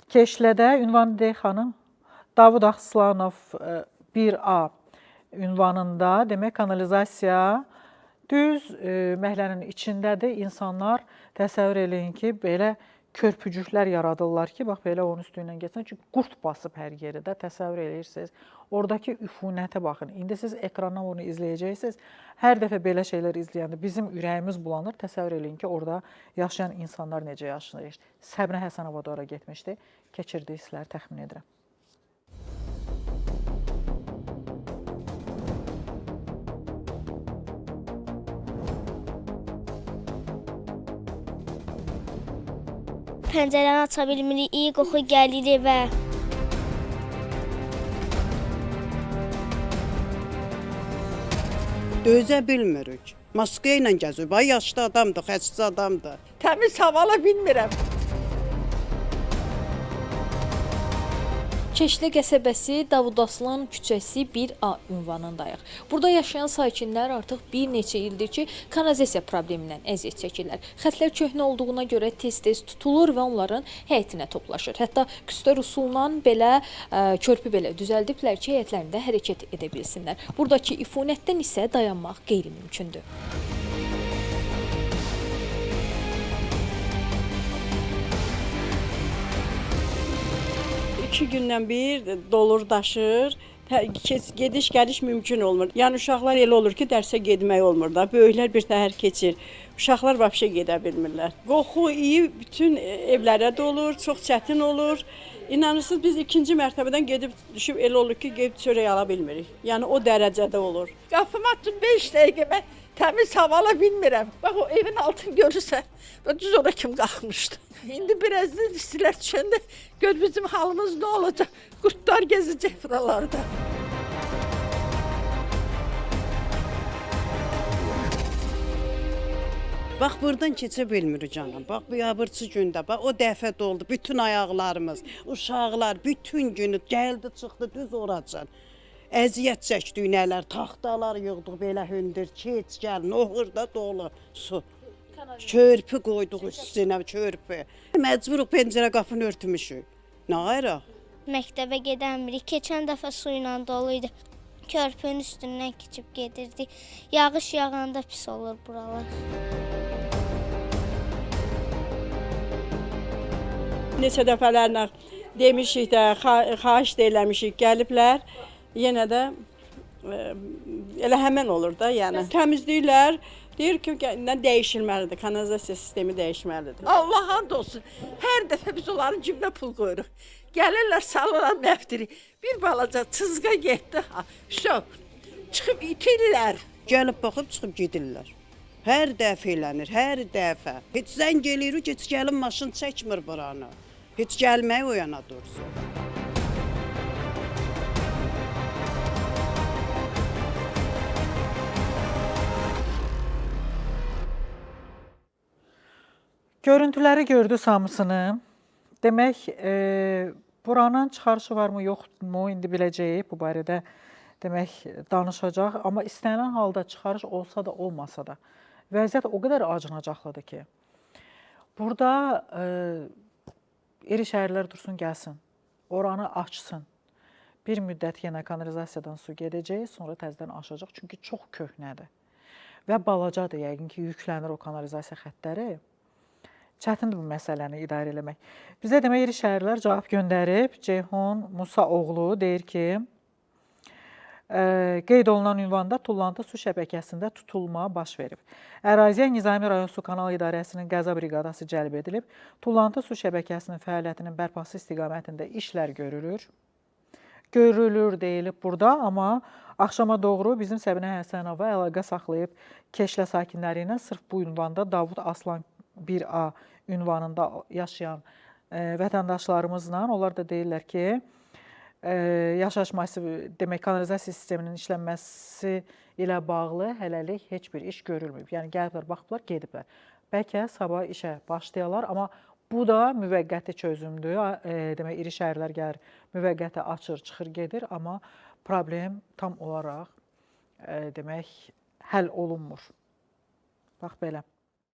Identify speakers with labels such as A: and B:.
A: Keşlədə ünvanı deyək xanım. Davud Aslanov 1A ünvanında demək kanalizasiya düz məhəllənin içindədir. İnsanlar təsəvvür eləyin ki, belə körpücüklər yaradırlar ki, bax belə onun üstündən geçsin. Çünki qurd basıb hər yeri də təsəvvür eləyirsiniz. Oradakı üfunətə baxın. İndi siz ekrandan onu izləyəcəksiniz. Hər dəfə belə şeylər izləyəndə bizim ürəyimiz bulanır. Təsəvvür eləyin ki, orada yaşayan insanlar necə yaşayır. Səbinə Həsənova da ora getmişdi. Keçirdiyi hissləri təxmin edirəm.
B: Pəncərəni aça bilmirik, iyi qoxu gəlir evə.
C: Dözə bilmirik. Maska ilə gəzir. Bax, yaşlı adamdır, xəstə adamdır.
D: Təmiz hava ala bilmirəm.
E: Keşlə qəsəbəsi Davud Aslan küçəsi 1A ünvanındayıq. Burada yaşayan sakinlər artıq bir neçə ildir ki, kanalizasiya problemindən əziyyət çəkirlər. Xətlər köhnə olduğuna görə tez-tez tutulur və onların həyətinə toplaşır. Hətta küstər usulundan belə körpü belə düzəldiblər ki, həyətlərində hərəkət edə bilsinlər. Buradakı ifunətdən isə dayanmaq qeyri-mümkündür.
C: 2 gündən bir dolur daşır, gediş-gəliş mümkün olmur. Yəni uşaqlar elə olur ki, dərsə getmək olmur da. Böyüklər bir təhər keçir. Uşaqlar vəbşə gedə bilmirlər. Qoxu iyi bütün evlərə dolur, çox çətin olur. İnanırsınız biz 2-ci mərtəbədən gedib düşüb elə olur ki, gedib çörək ala bilmirik. Yəni o dərəcədə olur.
D: Qapımı açdım 5 dəqiqə mən təmiz hava ala bilmirəm. Bax o evin altını görürsən, düz ora kim qalxmışdı. İndi birazdan istilər düşəndə gör bizim halımız nə olacaq? Qurtlar gəzəcək buralarda.
C: Bax, buradan keçə bilmirik canım. Bax, bu yabırçı gündə, bax, o dəfə doldu. Bütün ayaqlarımız, uşaqlar bütün günü gəldi, çıxdı düz oracan. Əziyyət çəkdik nələr, taxtalar yığdıq belə hündür, keç gəl, nohurda dolu su. Körpü qoyduq üstünə, körpü. Məcburuq pəncərə qapını örtmüşük. Nə ayrıq?
B: Məktəbə gedəmirik. Keçən dəfə su ilə doluydu. Körpünün üstündən keçib gedirdik. Yağış yağanda pis olur buralar.
C: Neçə dəfələrlə demişik də, xahiş də eləmişik, gəliblər. Yenə də elə həmən olur da, yəni. Təmizləyirlər, deyir ki, dəyişilməlidir, kanalizasiya sistemi dəyişməlidir.
D: Allah and olsun, hər dəfə biz onların cibinə pul qoyuruq. Gəlirlər, salırlar məftiri. Bir balaca çızqa getdi, çıxıb itirlər.
C: Gəlib baxıb çıxıb gedirlər. Hər dəfə elənir, hər dəfə. Heç zəng eləyirik, heç gəlin maşın çəkmir buranı. Heç gəlməyi o yana dursun.
A: Görüntüləri gördü hamısını. Demək, buranın çıxarışı varmı, yoxmu, indi biləcəyik. Bu barədə demək, danışacaq. Amma istənilən halda çıxarış olsa da, olmasa da, vəziyyət o qədər acınacaqlıdır ki, burada iri şəhərlər dursun, gəlsin, oranı açsın. Bir müddət yenə kanalizasiyadan su gedəcək, sonra təzədən aşacaq. Çünki çox köhnədir və balacadır, yəqin ki, yüklənir o kanalizasiya xəttləri. Çətindir bu məsələni idarə eləmək. Bizə demək, iri şəhərlər cavab göndərib. Ceyhun Musaoğlu deyir ki, qeyd olunan ünvanda tullantı su şəbəkəsində tutulma baş verib. Əraziyə Nizami rayon su kanal idarəsinin qəza briqadası cəlb edilib. Tullantı su şəbəkəsinin fəaliyyətinin bərpası istiqamətində işlər görülür. Görülür deyilib burada, amma axşama doğru bizim Səbinə Həsənova əlaqə saxlayıb Keşlə sakinləri ilə sırf bu ünvanda Davud Aslan 1A ünvanında yaşayan vətəndaşlarımızla, onlar da deyirlər ki, yaşayış masivi, demək, kanalizasiya sisteminin işlənməsi ilə bağlı hələlik heç bir iş görülməyib. Yəni, gəliblər, baxıblar, gediblər. Bəlkə sabah işə başlayalar, amma bu da müvəqqəti çözümdür. Demək, iri şəhərlər gəlir, müvəqqəti açır, çıxır, gedir, amma problem tam olaraq, demək, həll olunmur. Bax, belə.